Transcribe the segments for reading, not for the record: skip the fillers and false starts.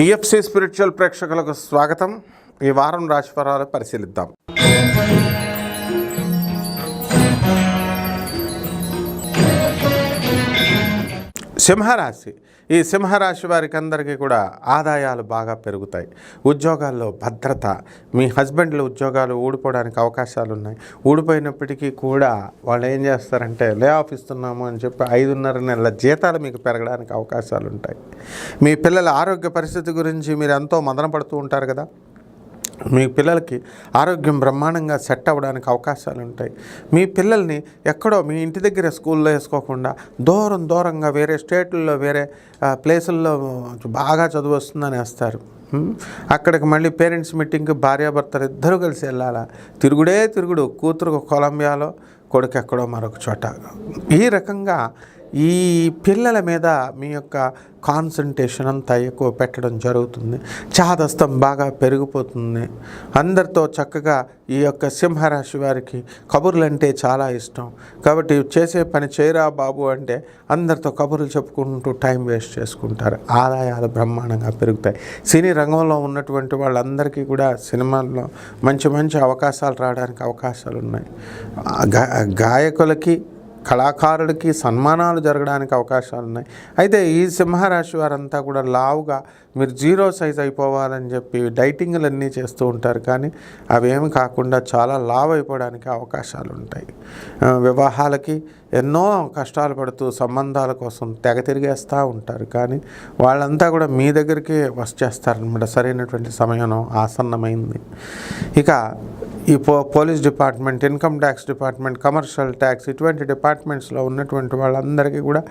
TFC spiritual ప్రేక్షకులకు స్వాగతం. ఈ వారం రాశిఫలాలు పరిశీలిద్దాం. సింహరాశి. ఈ సింహరాశి వారికి అందరికీ కూడా ఆదాయాలు బాగా పెరుగుతాయి. ఉద్యోగాల్లో భద్రత. మీ హస్బెండ్ల ఉద్యోగాలు ఊడిపోవడానికి అవకాశాలు ఉన్నాయి. ఊడిపోయినప్పటికీ కూడా వాళ్ళు ఏం చేస్తారంటే లే ఆఫ్ ఇస్తున్నాము అని చెప్పి 5.5 నెలల జీతాలు మీకు పెరగడానికి అవకాశాలు ఉంటాయి. మీ పిల్లల ఆరోగ్య పరిస్థితి గురించి మీరు ఎంతో మదన పడుతూ ఉంటారు కదా. మీ పిల్లలకి ఆరోగ్యం బ్రహ్మాండంగా సెట్ అవ్వడానికి అవకాశాలు ఉంటాయి. మీ పిల్లల్ని ఎక్కడో మీ ఇంటి దగ్గర స్కూల్లో వేసుకోకుండా దూరంగా వేరే స్టేట్లలో వేరే ప్లేసుల్లో బాగా చదువు వస్తుందని వేస్తారు. అక్కడికి మళ్ళీ పేరెంట్స్ మీటింగ్కి భార్యాభర్తలు ఇద్దరు కలిసి వెళ్ళాలా. తిరుగుడు. కూతురు కొలంబియాలో, కొడుకు ఎక్కడో మరొక చోట. ఈ రకంగా ఈ పిల్లల మీద మీ యొక్క కాన్సన్ట్రేషన్ అంతా ఎక్కువ పెట్టడం జరుగుతుంది. చాదస్తం బాగా పెరిగిపోతుంది. అందరితో చక్కగా ఈ యొక్క సింహరాశి వారికి కబుర్లు అంటే చాలా ఇష్టం. కాబట్టి చేసే పని చేయరా బాబు అంటే అందరితో కబుర్లు చెప్పుకుంటూ టైం వేస్ట్ చేసుకుంటారు. ఆదాయాలు బ్రహ్మాండంగా పెరుగుతాయి. సినీ రంగంలో ఉన్నటువంటి వాళ్ళందరికీ కూడా సినిమాల్లో మంచి అవకాశాలు రావడానికి అవకాశాలు ఉన్నాయి. గాయకులకి, కళాకారులకి సన్మానాలు జరగడానికి అవకాశాలు ఉన్నాయి. అయితే ఈ సింహరాశి వారంతా కూడా లావుగా మీరు 0 సైజ్ అయిపోవాలని చెప్పి డైటింగ్లన్నీ చేస్తూ ఉంటారు. కానీ అవేమి కాకుండా చాలా లావు అయిపోవడానికి అవకాశాలు ఉంటాయి. వివాహాలకి ఎన్నో కష్టాలు పడుతూ సంబంధాల కోసం తెగ తిరిగేస్తూ ఉంటారు. కానీ వాళ్ళంతా కూడా మీ దగ్గరికి వచ్చేస్తారనమాట. సరైనటువంటి సమయం ఆసన్నమైంది. ఇక ఈ police department, income tax department, commercial tax ఇటువంటి డిపార్ట్మెంట్స్లో ఉన్నటువంటి వాళ్ళందరికీ కూడా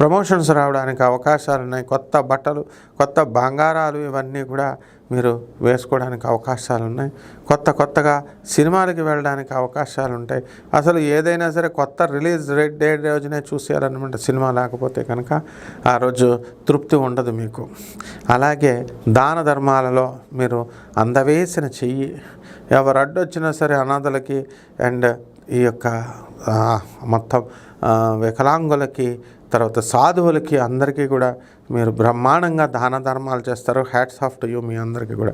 ప్రమోషన్స్ రావడానికి అవకాశాలు ఉన్నాయి. కొత్త బట్టలు, కొత్త బంగారాలు ఇవన్నీ కూడా మీరు వేసుకోవడానికి అవకాశాలు ఉన్నాయి. కొత్తగా సినిమాలకి వెళ్ళడానికి అవకాశాలు ఉంటాయి. అసలు ఏదైనా సరే కొత్త రిలీజ్ డే రోజునే చూసేయాలన్నమాట. సినిమా లేకపోతే కనుక ఆ రోజు తృప్తి ఉండదు మీకు. అలాగే దాన ధర్మాలలో మీరు అందవేసిన చెయ్యి. ఎవరు అడ్డొచ్చినా సరే అనాథలకి అండ్ ఈ యొక్క మొత్తం వికలాంగులకి, తర్వాత సాధువులకి అందరికీ కూడా మీరు బ్రహ్మాండంగా దాన ధర్మాలు చేస్తారు. Hats off to you. మీ అందరికీ కూడా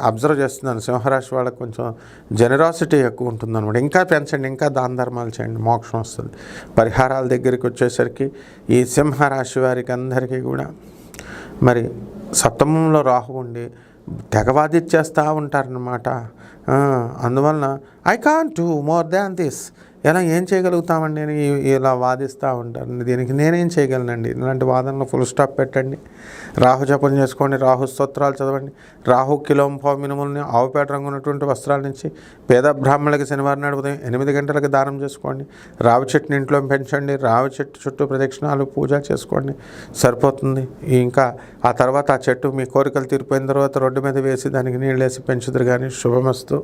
అబ్జర్వ్ చేస్తున్నాను, సింహరాశి వాళ్ళకి కొంచెం జెనరాసిటీ ఎక్కువ ఉంటుందన్నమాట. ఇంకా పెంచండి, ఇంకా దాన ధర్మాలు చేయండి, మోక్షం వస్తుంది. పరిహారాల దగ్గరికి వచ్చేసరికి ఈ సింహరాశి వారికి అందరికీ కూడా మరి సప్తమంలో రాహు ఉండి తెగవాదిచ్చేస్తూ ఉంటారనమాట. అందువలన I can't do more than this. ఏం చేయగలుగుతామండి అని ఇలా వాదిస్తూ ఉంటారు. దీనికి నేనేం చేయగలనండి? ఇలాంటి వాదనలో ఫుల్ స్టాప్ పెట్టండి. రాహు జపం చేసుకోండి, రాహు స్తోత్రాలు చదవండి. రాహు కిలోంపావు మినుములని ఆవుపేట రంగు ఉన్నటువంటి వస్త్రాల నుంచి పేద బ్రాహ్మణులకి శనివారం నాడు ఉదయం 8 గంటలకు దానం చేసుకోండి. రావి చెట్టుని ఇంట్లో పెంచండి. రావి చెట్టు చుట్టూ ప్రదక్షిణాలు, పూజ చేసుకోండి, సరిపోతుంది. ఇంకా ఆ తర్వాత ఆ చెట్టు మీ కోరికలు తీరిపోయిన తర్వాత రోడ్డు మీద వేసి దానికి నీళ్ళు వేసి పెంచుదురు. కానీ శుభమస్తు.